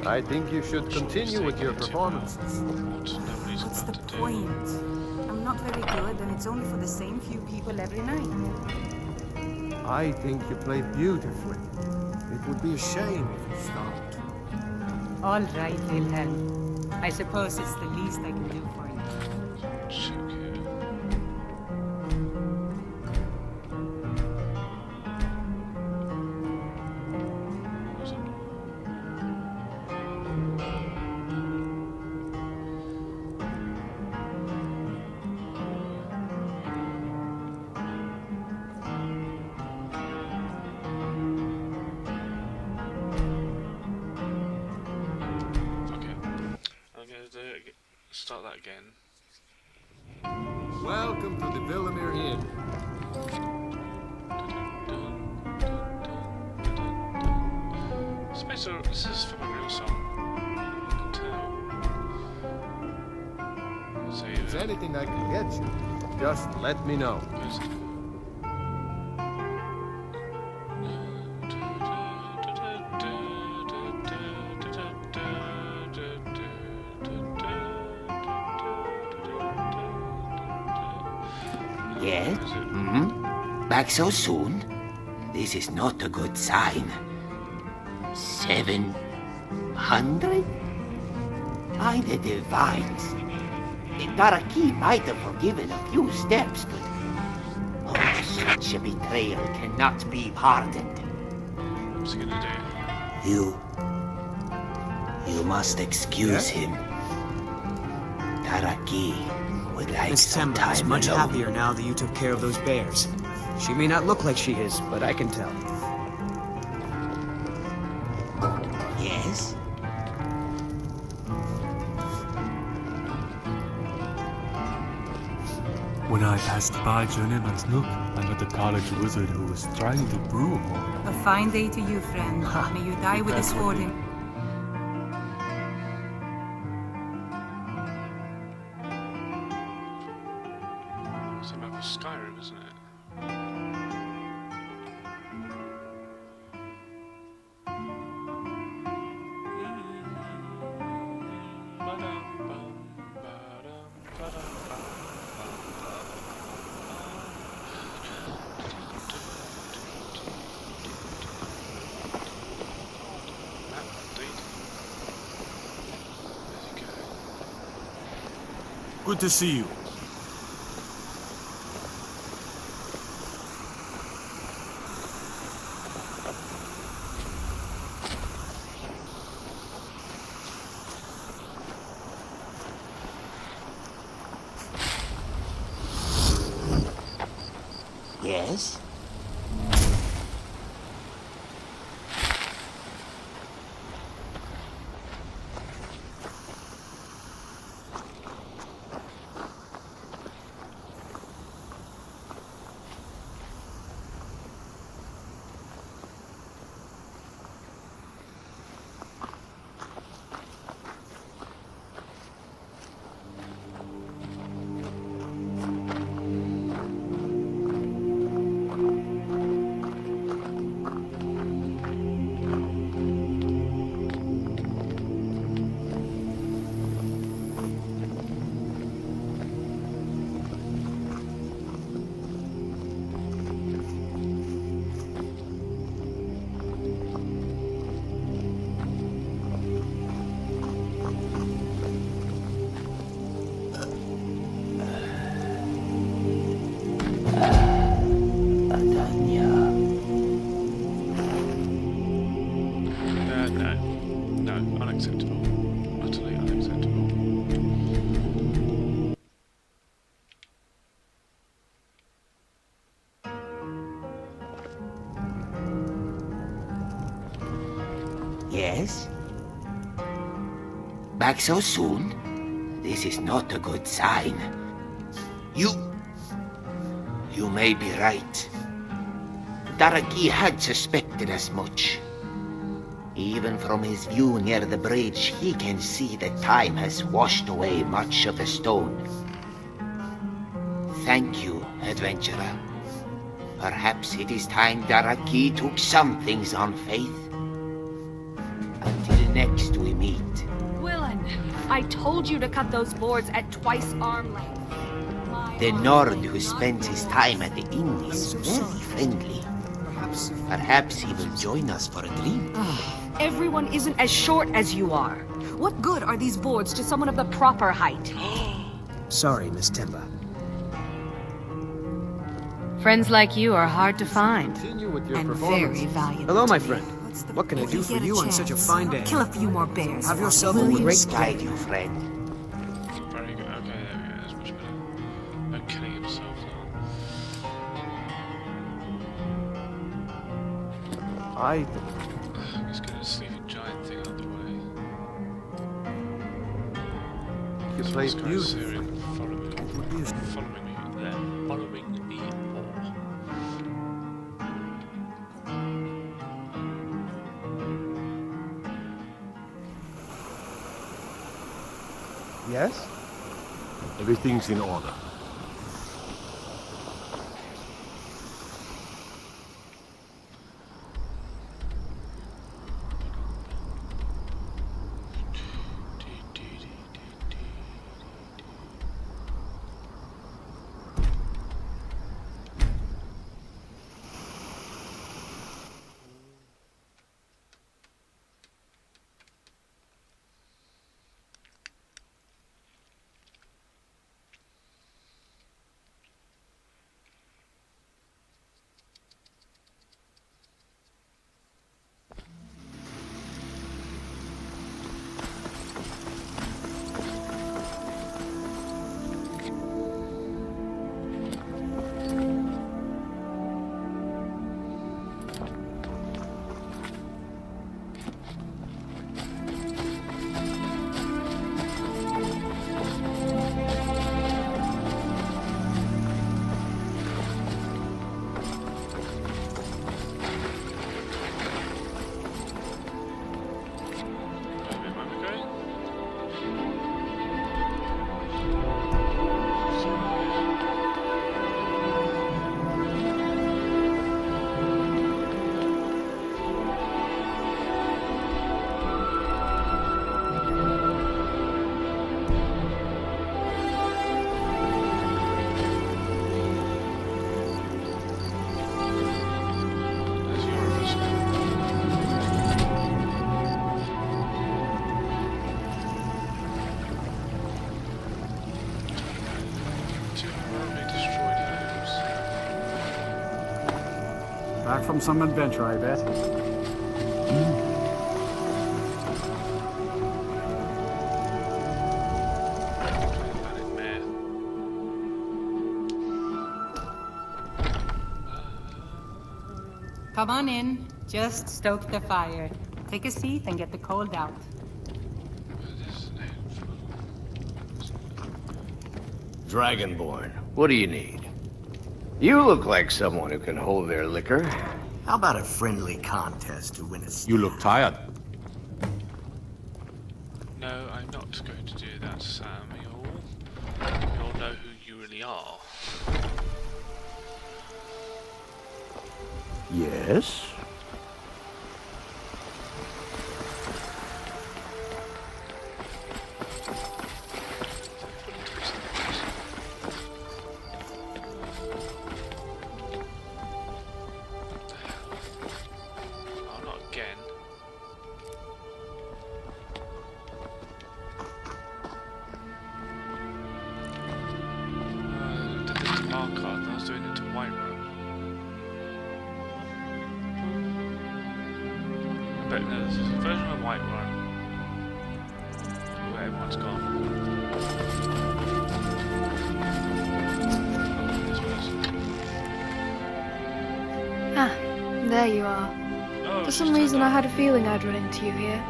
I think you should continue with your performances. What's the point? I'm not very good, and it's only for the same few people every night. I think you play beautifully. It would be a shame if you stopped. All right, Wilhelm. I suppose it's the least I can do for you. Start that again. Welcome to the Villamere Inn. This is from a real song. You can tell. So, If there's anything I can get you, just let me know. Yes? Back so soon? This is not a good sign. 700? By the divines. Daraki might have forgiven a few steps, but... Oh, such a betrayal cannot be pardoned. What's he gonna do? You must excuse him. Daraki would like Miss some Temba is time much alone. happier now that you took care of those bears. She may not look like she is, but I can tell. Yes? When I passed by Journeyman's Nook, I met a college wizard who was trying to brew a moment. A fine day to you, friend. May you die with a That's sword what in... It's a map of Skyrim, isn't it? Good to see you. Yes? No, unacceptable. Utterly unacceptable. Yes? Back so soon? This is not a good sign. You may be right. Daraki had suspected as much. Even from his view near the bridge, he can see that time has washed away much of the stone. Thank you, adventurer. Perhaps it is time Daraki took some things on faith. Until next we meet. Willen, I told you to cut those boards at twice arm length. The Nord who spends his time at the inn is very friendly. Perhaps he will join us for a drink. Everyone isn't as short as you are. What good are these boards to someone of the proper height? Sorry, Miss Temba. Friends like you are hard to find. Continue with your And performance. very valuable. Hello, my to me. friend. What's the- What can I if do you for get a you on such a chance, fine day? Kill a few more bears. Have for yourself me. a Who great will guide you, friend? Very good. Okay, there we go. That's much better. No killing himself now. I Let's get a sleeping giant thing out of the way. you So play this guy's beautifully. here and follow me. It would be a Following me there. Following me or. Yes? Everything's in order. Back from some adventure, I bet. Come on in. Just stoke the fire. Take a seat and get the cold out. Dragonborn, what do you need? You look like someone who can hold their liquor. How about a friendly contest to win a You look tired. No, I'm not going to do that, Sam. You'll know who you really are. Yes? Oh, not again. I did this to Markard and I was doing it to Whiterun. I bet no, this is a version of Whiterun where everyone's gone. This person. Ah, there you are. Oh, For she's some turned reason I up. had a feeling I'd run into you here.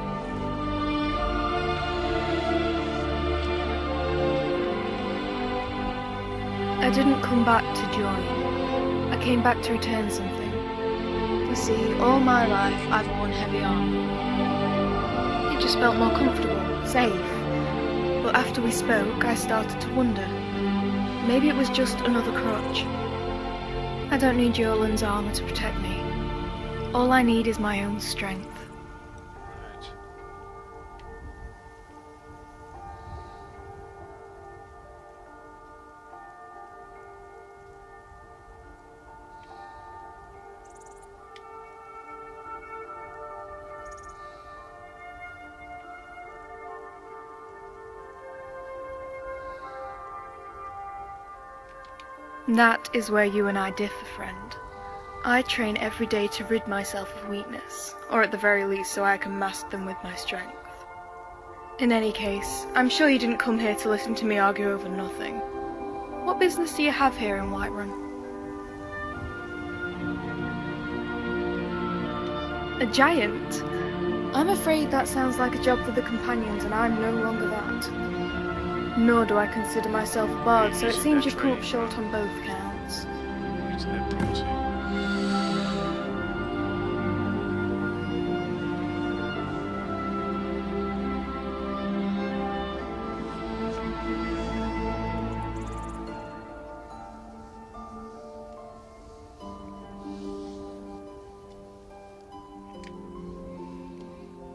I didn't come back to join. I came back to return something. You see, all my life I've worn heavy armor. It just felt more comfortable, safe. But after we spoke, I started to wonder. Maybe it was just another crutch. I don't need Yolan's armor to protect me. All I need is my own strength. Right. That is where you and I differ, friend. I train every day to rid myself of weakness, or at the very least so I can mask them with my strength. In any case, I'm sure you didn't come here to listen to me argue over nothing. What business do you have here in Whiterun? A giant? I'm afraid that sounds like a job for the companions, and I'm no longer that. Nor do I consider myself a bard, so it seems you've come up short on both counts. Using their property.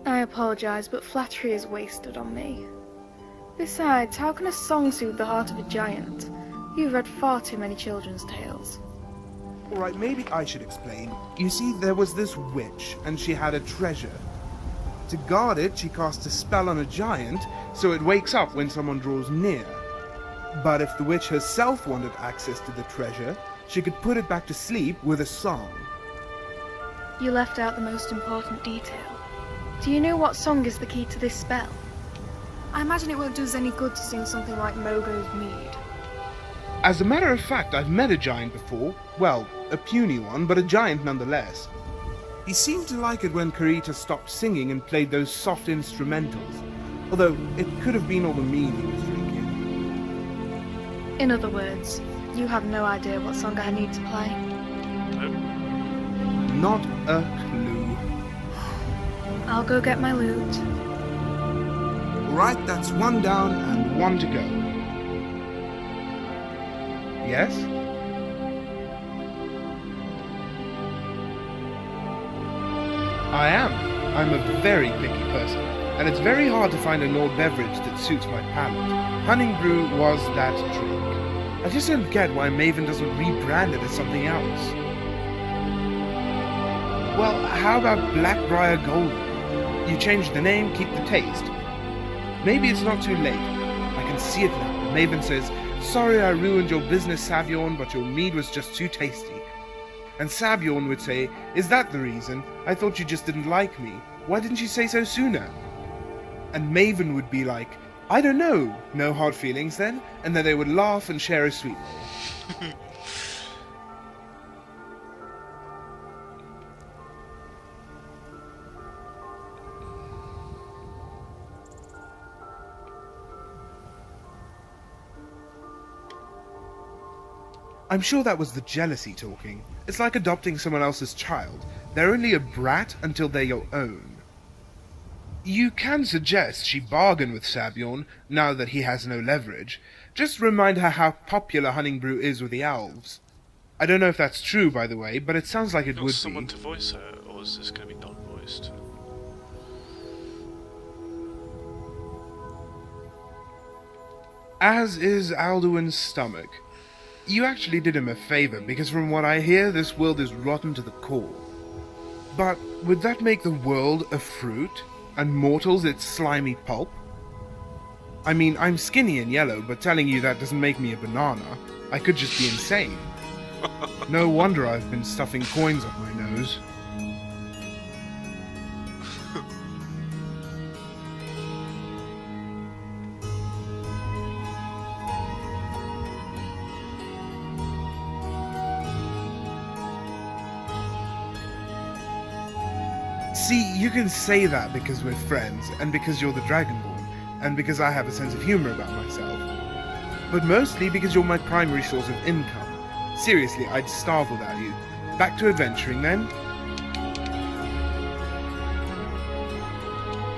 I apologize, but flattery is wasted on me. Besides, how can a song soothe the heart of a giant? You've read far too many children's tales. Alright, maybe I should explain. You see, there was this witch, and she had a treasure. To guard it, she cast a spell on a giant, so it wakes up when someone draws near. But if the witch herself wanted access to the treasure, she could put it back to sleep with a song. You left out the most important detail. Do you know what song is the key to this spell? I imagine it won't do us any good to sing something like Mogo's Mead. As a matter of fact, I've met a giant before. Well, a puny one, but a giant nonetheless. He seemed to like it when Karita stopped singing and played those soft instrumentals, although it could have been all the mead he was drinking. In other words, you have no idea what song I need to play? Not a clue. I'll go get my lute. Right, that's one down and one to go. Yes? I am. I'm a very picky person, and it's very hard to find an old beverage that suits my palate. Honey brew was that drink. I just don't get why Maven doesn't rebrand it as something else. Well, how about Blackbriar Golden? You change the name, keep the taste. Maybe it's not too late. I can see it now. Maven says, "Sorry I ruined your business, Saviorn, but your mead was just too tasty." And Saviorn would say, "Is that the reason? I thought you just didn't like me. Why didn't you say so sooner?" And Maven would be like, "I don't know. No hard feelings then?" And then they would laugh and share a sweet roll. I'm sure that was the jealousy talking. It's like adopting someone else's child. They're only a brat until they're your own. You can suggest she bargain with Saviorn, now that he has no leverage. Just remind her how popular Honningbrew is with the elves. I don't know if that's true, by the way, but it sounds like it would be. Someone to voice her, or is this going to be non-voiced? As is Alduin's stomach. You actually did him a favor, because from what I hear, this world is rotten to the core. But would that make the world a fruit, and mortals its slimy pulp? I mean, I'm skinny and yellow, but telling you that doesn't make me a banana. I could just be insane. No wonder I've been stuffing coins up my nose. See, you can say that because we're friends, and because you're the Dragonborn, and because I have a sense of humor about myself. But mostly because you're my primary source of income. Seriously, I'd starve without you. Back to adventuring, then?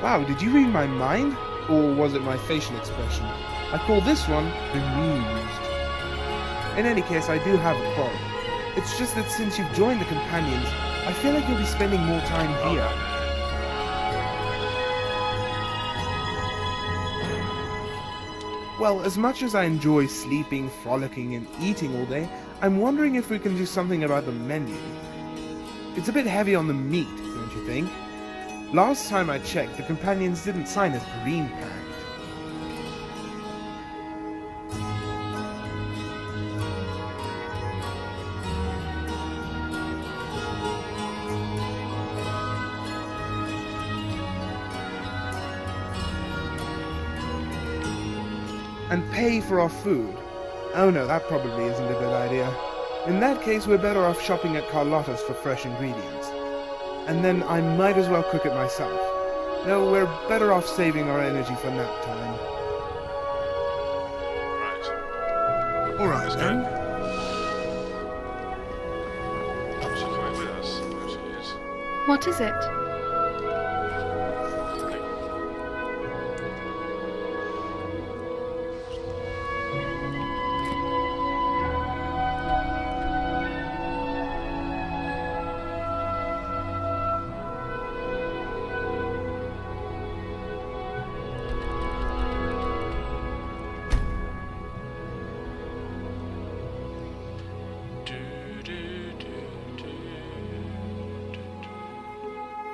Wow, did you read my mind? Or was it my facial expression? I call this one bemused. In any case, I do have a quarrel. It's just that since you've joined the Companions, I feel like you'll be spending more time here. Well, as much as I enjoy sleeping, frolicking, and eating all day, I'm wondering if we can do something about the menu. It's a bit heavy on the meat, don't you think? Last time I checked, the Companions didn't sign as Green Pact. And pay for our food? Oh no, that probably isn't a good idea. In that case, we're better off shopping at Carlotta's for fresh ingredients. And then I might as well cook it myself. No, we're better off saving our energy for nap time. Right. Alright Let's then. go. She's coming with us. There she is. What is it?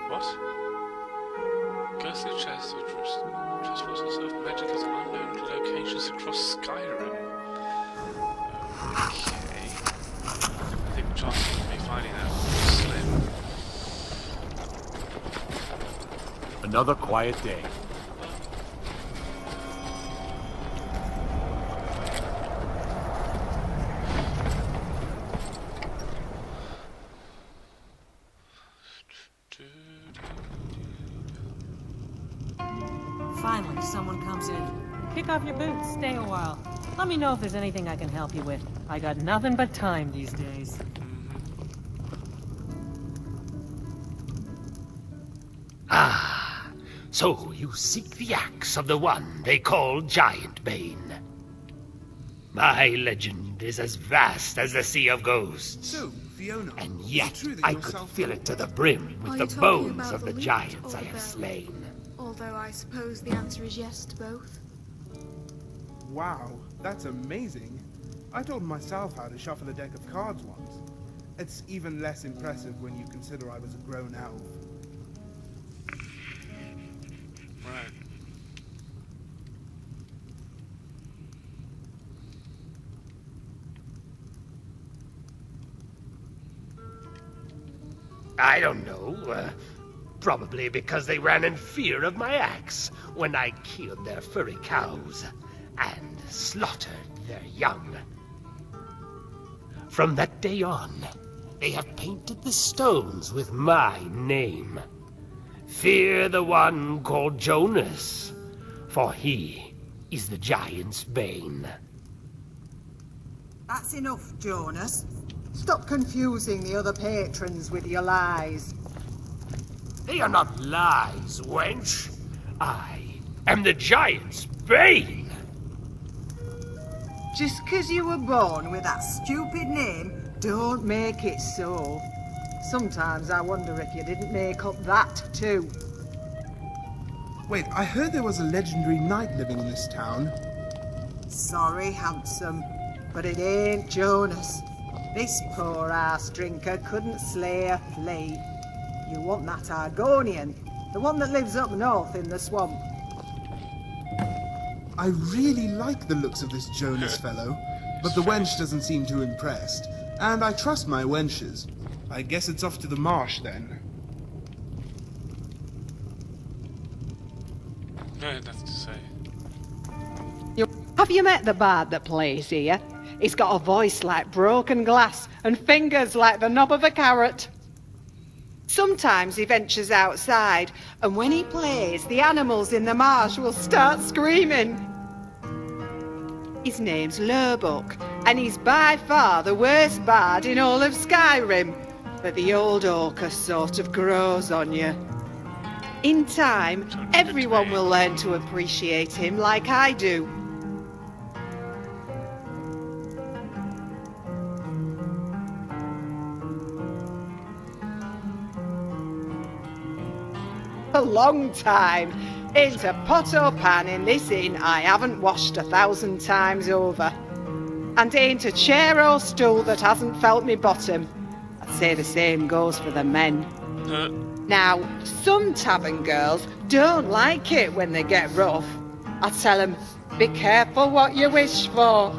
What? Ghostly chests or transport yourself magic at unknown locations across Skyrim. Okay. I think the chances of me finding that is slim. Another quiet day. Finally, someone comes in. Kick off your boots, stay a while. Let me know if there's anything I can help you with. I got nothing but time these days. Ah, so you seek the axe of the one they call Giant Bane. My legend is as vast as the Sea of Ghosts. So, Fiona, And is it yet true that I you're could self- fill it to the brim Are with you the talking bones about of the loot giants or I the have bell? slain. Although I suppose the answer is yes to both. Wow, that's amazing. I taught myself how to shuffle a deck of cards once. It's even less impressive when you consider I was a grown elf. Right. I don't know. Probably because they ran in fear of my axe when I killed their furry cows and slaughtered their young. From that day on, they have painted the stones with my name. Fear the one called Jonas, for he is the giant's bane. That's enough, Jonas. Stop confusing the other patrons with your lies. They are not lies, wench. I am the giant's bane. Just 'cause you were born with that stupid name, don't make it so. Sometimes I wonder if you didn't make up that too. Wait, I heard there was a legendary knight living in this town. Sorry, handsome, but it ain't Jonas. This poor ass drinker couldn't slay a flea. You want that Argonian, the one that lives up north in the swamp. I really like the looks of this Jonas fellow, but the wench doesn't seem too impressed. And I trust my wenches. I guess it's off to the marsh then. No, nothing to say. Have you met the bard that plays here? He's got a voice like broken glass and fingers like the knob of a carrot. Sometimes he ventures outside, and when he plays, the animals in the marsh will start screaming. His name's Lurbuck, and he's by far the worst bard in all of Skyrim. But the old orca sort of grows on you. In time, everyone will learn to appreciate him like I do. A long time. Ain't a pot or pan in this inn I haven't washed 1,000 times over. And ain't a chair or stool that hasn't felt me bottom. I'd say the same goes for the men. Now, some tavern girls don't like it when they get rough. I tell them, be careful what you wish for.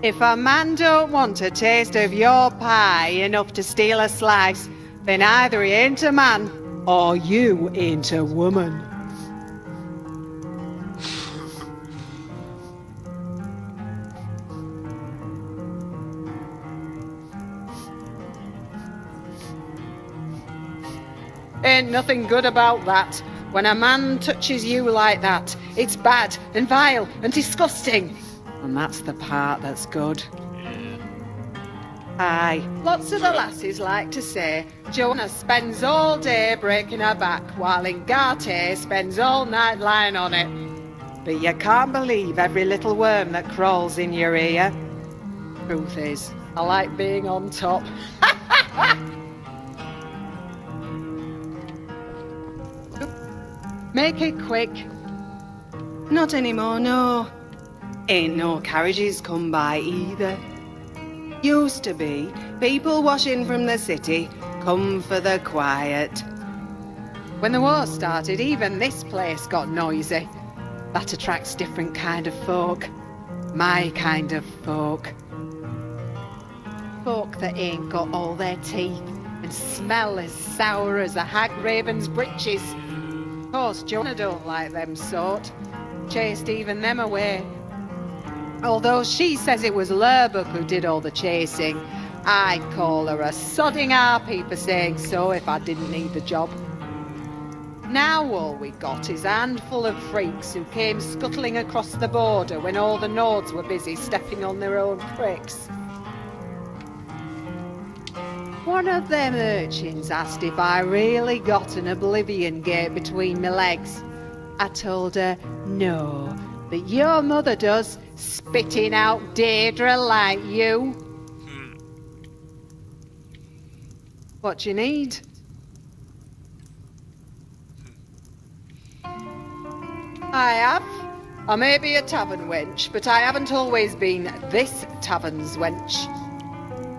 If a man don't want a taste of your pie enough to steal a slice, then either he ain't a man or you ain't a woman. Ain't nothing good about that. When a man touches you like that, it's bad and vile and disgusting. And that's the part that's good. Aye, lots of the lasses like to say Joanna spends all day breaking her back while Ingarte spends all night lying on it. But you can't believe every little worm that crawls in your ear. Truth is, I like being on top. Make it quick. Not anymore, no. Ain't no carriages come by either. Used to be, people washing from the city come for the quiet. When the war started, even this place got noisy. That attracts different kind of folk. My kind of folk. Folk that ain't got all their teeth and smell as sour as a hag raven's breeches. Of course, Joanna don't like them sort. Chased even them away. Although she says it was Lurbuck who did all the chasing, I'd call her a sodding harpy for saying so if I didn't need the job. Now all we got is a handful of freaks who came scuttling across the border when all the Nords were busy stepping on their own pricks. One of them urchins asked if I really got an Oblivion Gate between my legs. I told her, no, but your mother does, spitting out Deirdre like you. What do you need? I have. I may be a tavern wench, but I haven't always been this tavern's wench.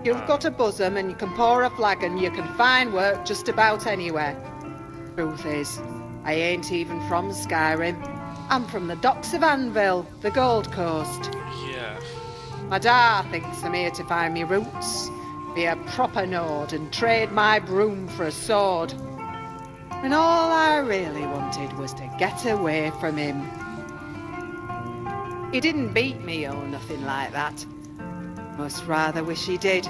You've got a bosom and you can pour a flagon, you can find work just about anywhere. Truth is, I ain't even from Skyrim. I'm from the docks of Anvil, the Gold Coast. Yeah. My da thinks I'm here to find me roots, be a proper Nord and trade my broom for a sword. And all I really wanted was to get away from him. He didn't beat me or nothing like that. Most rather wish he did.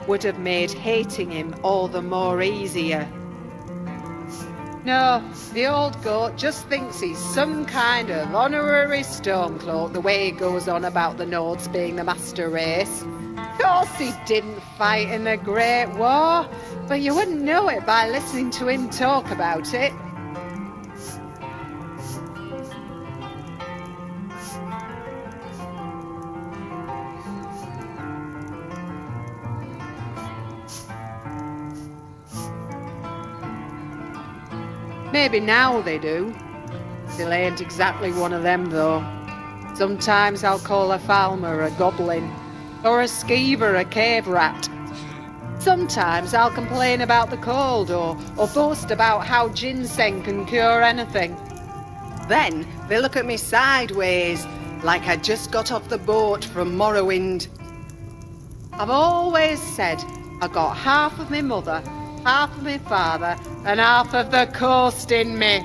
Would have made hating him all the more easier. No, the old goat just thinks he's some kind of honorary Stormcloak the way he goes on about the Nords being the master race. Of course he didn't fight in the Great War, but you wouldn't know it by listening to him talk about it. Maybe now they do. Still ain't exactly one of them, though. Sometimes I'll call a Falmer a goblin, or a skeever a cave rat. Sometimes I'll complain about the cold, or boast about how ginseng can cure anything. Then they look at me sideways, like I just got off the boat from Morrowind. I've always said I got half of my mother, half of my father, and half of the coast in me.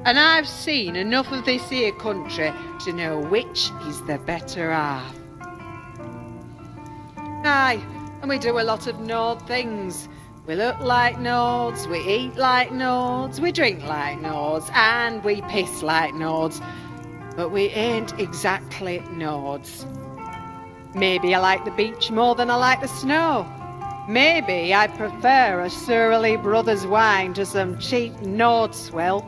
And I've seen enough of this here country to know which is the better half. Aye, and we do a lot of Nord things. We look like Nords, we eat like Nords, we drink like Nords, and we piss like Nords. But we ain't exactly Nords. Maybe I like the beach more than I like the snow. Maybe I prefer a surly brother's wine to some cheap Nord swill.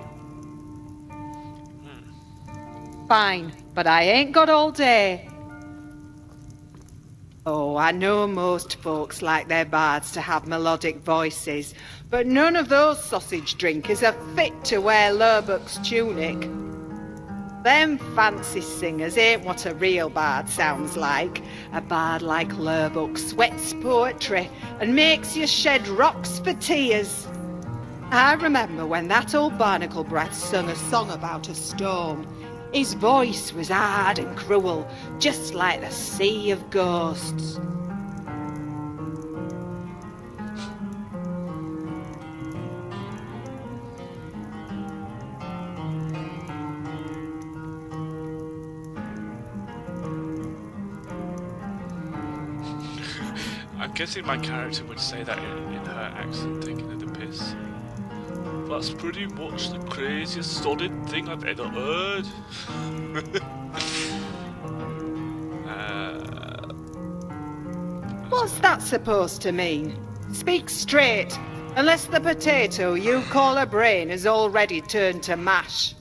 Fine, but I ain't got all day. Oh, I know most folks like their bards to have melodic voices, but none of those sausage drinkers are fit to wear Lurbuck's tunic. Them fancy singers ain't what a real bard sounds like. A bard like Lurbuck sweats poetry and makes you shed rocks for tears. I remember when that old barnacle brat sung a song about a storm. His voice was hard and cruel, just like the sea of ghosts. I'm guessing my character would say that in her accent, taking the piss. That's pretty much the craziest solid thing I've ever heard. What's that supposed to mean? Speak straight, unless the potato you call a brain has already turned to mash.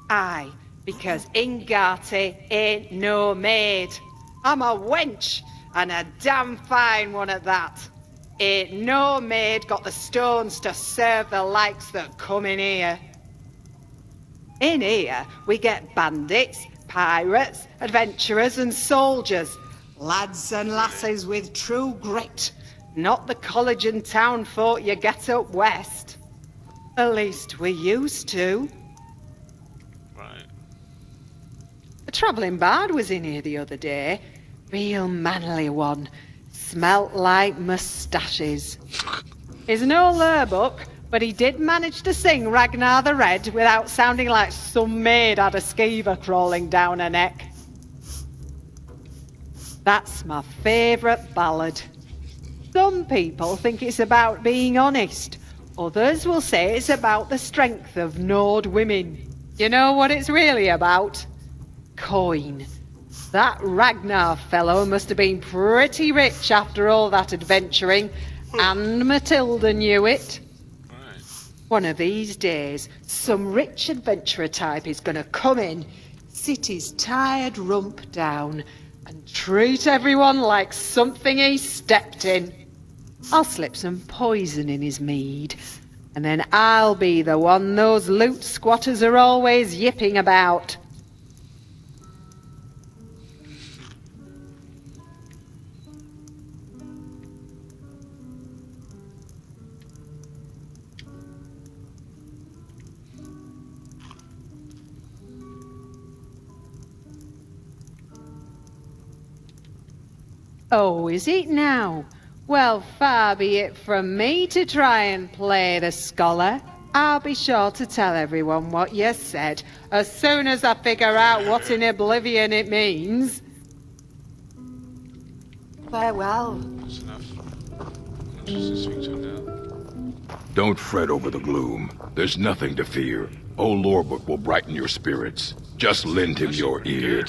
Aye, because Ingati ain't no maid. I'm a wench, and a damn fine one at that. Ain't no maid got the stones to serve the likes that come in here. In here, we get bandits, pirates, adventurers and soldiers. Lads and lasses with true grit. Not the college and town folk you get up west. At least we used to. Right. A travelling bard was in here the other day. Real manly one. Smelt like moustaches. He's no lurbuck, but he did manage to sing Ragnar the Red without sounding like some maid had a skeever crawling down her neck. That's my favourite ballad. Some people think it's about being honest. Others will say it's about the strength of Nord women. You know what it's really about? Coin. That Ragnar fellow must have been pretty rich after all that adventuring, and Matilda knew it. One of these days, some rich adventurer type is going to come in, sit his tired rump down, and treat everyone like something he stepped in. I'll slip some poison in his mead, and then I'll be the one those loot squatters are always yipping about. Oh, is it now? Well, far be it from me to try and play the scholar. I'll be sure to tell everyone what you said as soon as I figure out what in oblivion it means. Farewell. That's enough. I'm just speak to him now. Don't fret over the gloom. There's nothing to fear. Old Lorebook will brighten your spirits. Just lend him your ear.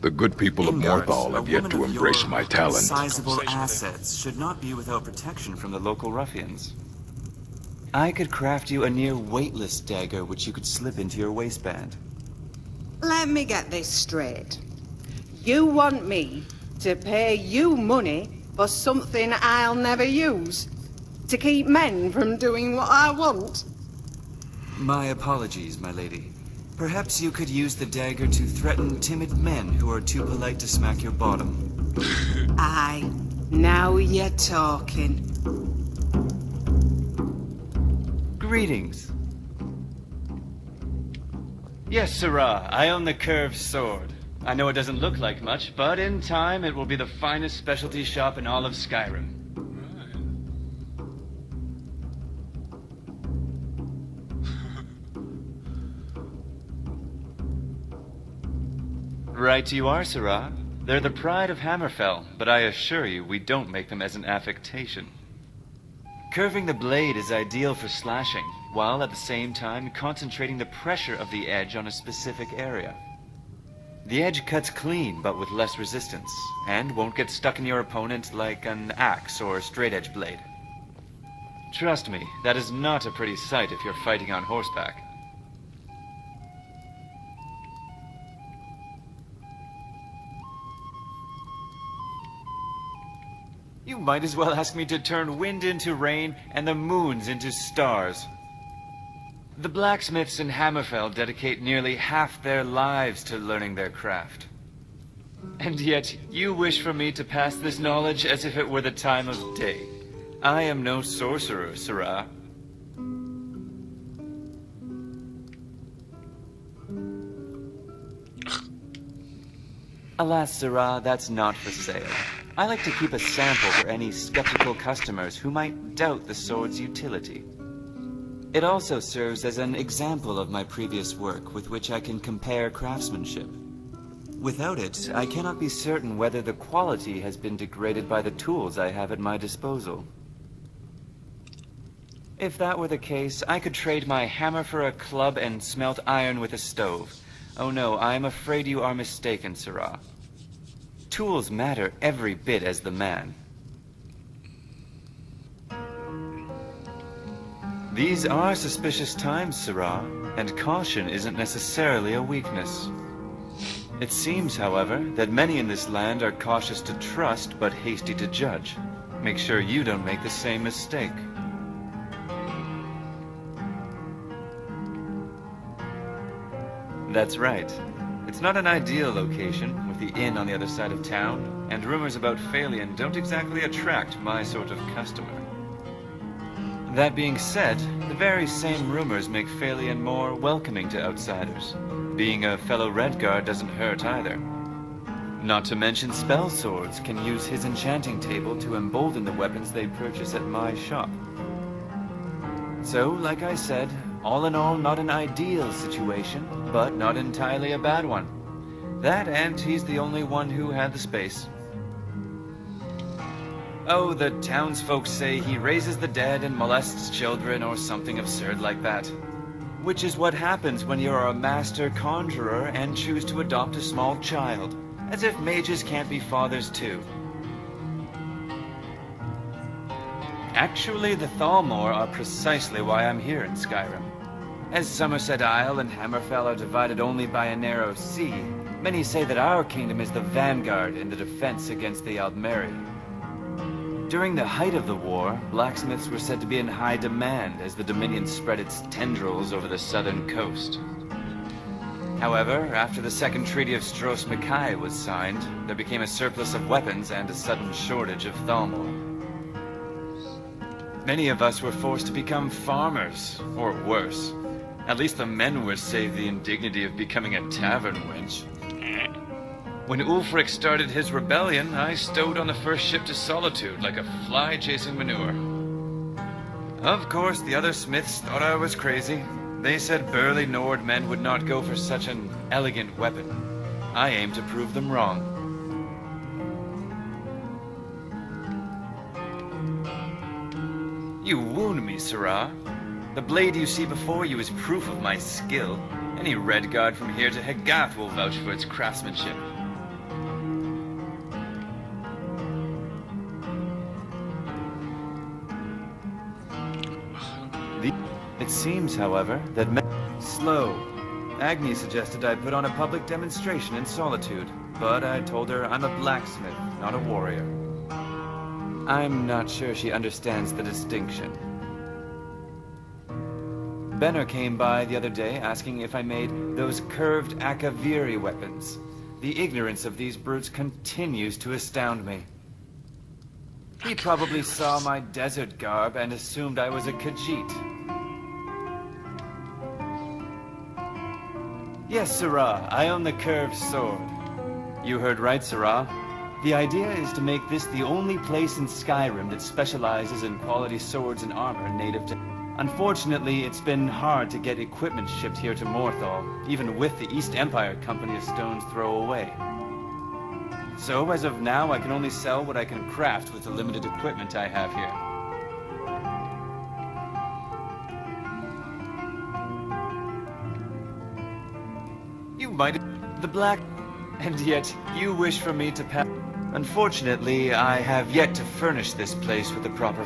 The good people of Morthal have yet to embrace my talent. Sizable assets should not be without protection from the local ruffians. I could craft you a near weightless dagger which you could slip into your waistband. Let me get this straight. You want me to pay you money for something I'll never use? To keep men from doing what I want? My apologies, my lady. Perhaps you could use the dagger to threaten timid men who are too polite to smack your bottom. Aye, now you're talking. Greetings. Yes, sirrah, I own the curved sword. I know it doesn't look like much, but in time it will be the finest specialty shop in all of Skyrim. Right you are, sirrah. They're the pride of Hammerfell, but I assure you we don't make them as an affectation. Curving the blade is ideal for slashing, while at the same time concentrating the pressure of the edge on a specific area. The edge cuts clean, but with less resistance, and won't get stuck in your opponent like an axe or straight edge blade. Trust me, that is not a pretty sight if you're fighting on horseback. You might as well ask me to turn wind into rain and the moons into stars. The blacksmiths in Hammerfell dedicate nearly half their lives to learning their craft. And yet, you wish for me to pass this knowledge as if it were the time of day. I am no sorcerer, sirrah. Alas, sirrah, that's not for sale. I like to keep a sample for any skeptical customers who might doubt the sword's utility. It also serves as an example of my previous work with which I can compare craftsmanship. Without it, I cannot be certain whether the quality has been degraded by the tools I have at my disposal. If that were the case, I could trade my hammer for a club and smelt iron with a stove. Oh no, I am afraid you are mistaken, Sirrah. Tools matter every bit as the man. These are suspicious times, Sirrah, and caution isn't necessarily a weakness. It seems, however, that many in this land are cautious to trust but hasty to judge. Make sure you don't make the same mistake. That's right. It's not an ideal location, with the inn on the other side of town, and rumors about Phalion don't exactly attract my sort of customer. That being said, the very same rumors make Phalion more welcoming to outsiders. Being a fellow Redguard doesn't hurt either. Not to mention spell swords can use his enchanting table to embolden the weapons they purchase at my shop. So, like I said, all in all, not an ideal situation, but not entirely a bad one. That, and he's the only one who had the space. Oh, the townsfolk say he raises the dead and molests children or something absurd like that. Which is what happens when you're a master conjurer and choose to adopt a small child. As if mages can't be fathers too. Actually, the Thalmor are precisely why I'm here in Skyrim. As Somerset Isle and Hammerfell are divided only by a narrow sea, many say that our kingdom is the vanguard in the defense against the Aldmeri. During the height of the war, blacksmiths were said to be in high demand as the Dominion spread its tendrils over the southern coast. However, after the Second Treaty of Stros Mackay was signed, there became a surplus of weapons and a sudden shortage of Thalmor. Many of us were forced to become farmers, or worse. At least the men were saved the indignity of becoming a tavern wench. When Ulfric started his rebellion, I stowed on the first ship to Solitude like a fly chasing manure. Of course, the other smiths thought I was crazy. They said burly Nord men would not go for such an elegant weapon. I aimed to prove them wrong. You wound me, Sirrah. The blade you see before you is proof of my skill. Any Redguard from here to Hegath will vouch for its craftsmanship. It seems, however, that slow. Agni suggested I put on a public demonstration in Solitude, but I told her I'm a blacksmith, not a warrior. I'm not sure she understands the distinction. Benner came by the other day asking if I made those curved Akaviri weapons. The ignorance of these brutes continues to astound me. He probably saw my desert garb and assumed I was a Khajiit. Yes, Sirrah, I own the curved sword. You heard right, Sirrah. The idea is to make this the only place in Skyrim that specializes in quality swords and armor native to... Unfortunately, it's been hard to get equipment shipped here to Morthal, even with the East Empire Company a stone's throw away. So, as of now, I can only sell what I can craft with the limited equipment I have here. You might have the black... And yet, you wish for me to pass... Unfortunately, I have yet to furnish this place with the proper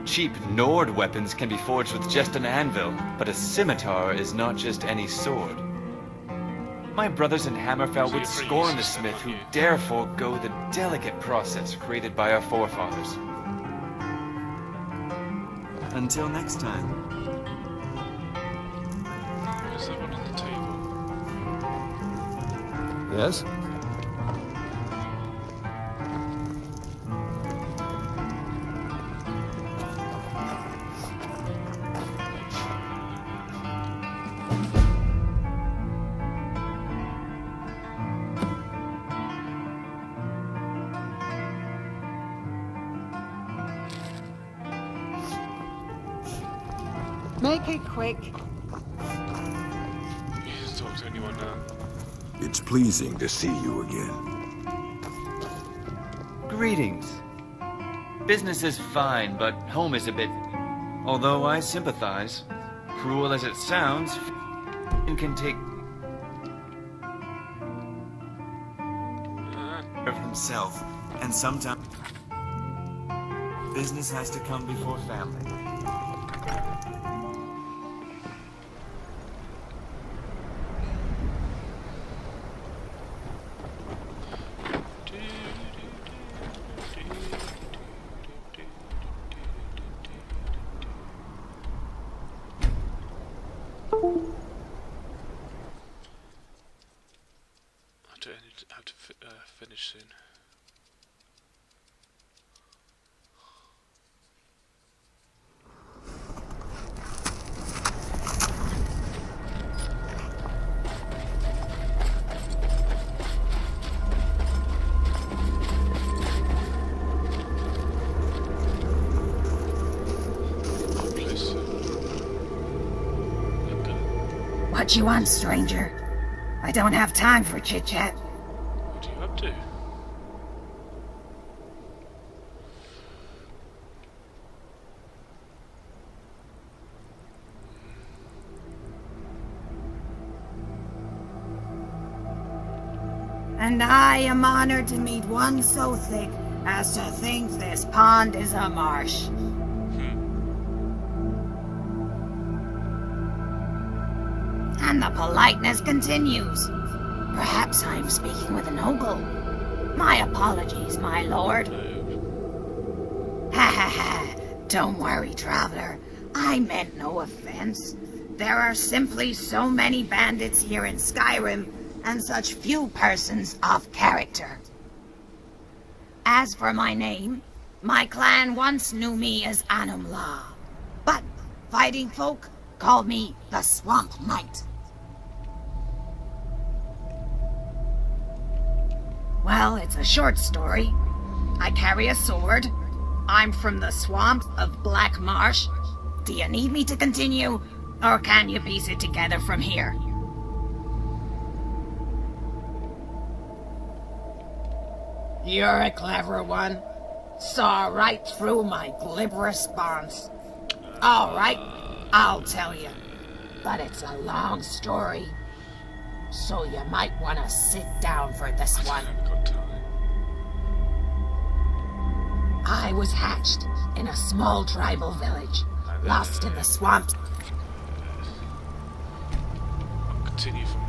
Cheap Nord weapons can be forged with just an anvil, but a scimitar is not just any sword. My brothers in Hammerfell would scorn the smith who dare forego the delicate process created by our forefathers. Until next time. Is there one on the table? Yes? Make it quick. You can talk to anyone now. It's pleasing to see you again. Greetings. Business is fine, but home is a bit... Although I sympathize. Cruel as it sounds, can take care of himself, and sometimes business has to come before family. I have to finish soon. What you want, stranger? I don't have time for chit-chat. What are you up to? And I am honored to meet one so thick as to think this pond is a marsh. And the politeness continues. Perhaps I'm speaking with an ogle. My apologies, my lord. Ha ha ha. Don't worry, traveler. I meant no offense. There are simply so many bandits here in Skyrim, and such few persons of character. As for my name, my clan once knew me as Anum La, but fighting folk called me the Swamp Knight. Well, it's a short story. I carry a sword. I'm from the swamp of Black Marsh. Do you need me to continue, or can you piece it together from here? You're a clever one. Saw right through my glib response. All right, I'll tell you. But it's a long story. So you might want to sit down for this one. I was hatched in a small tribal village, lost in the swamps. I'll continue from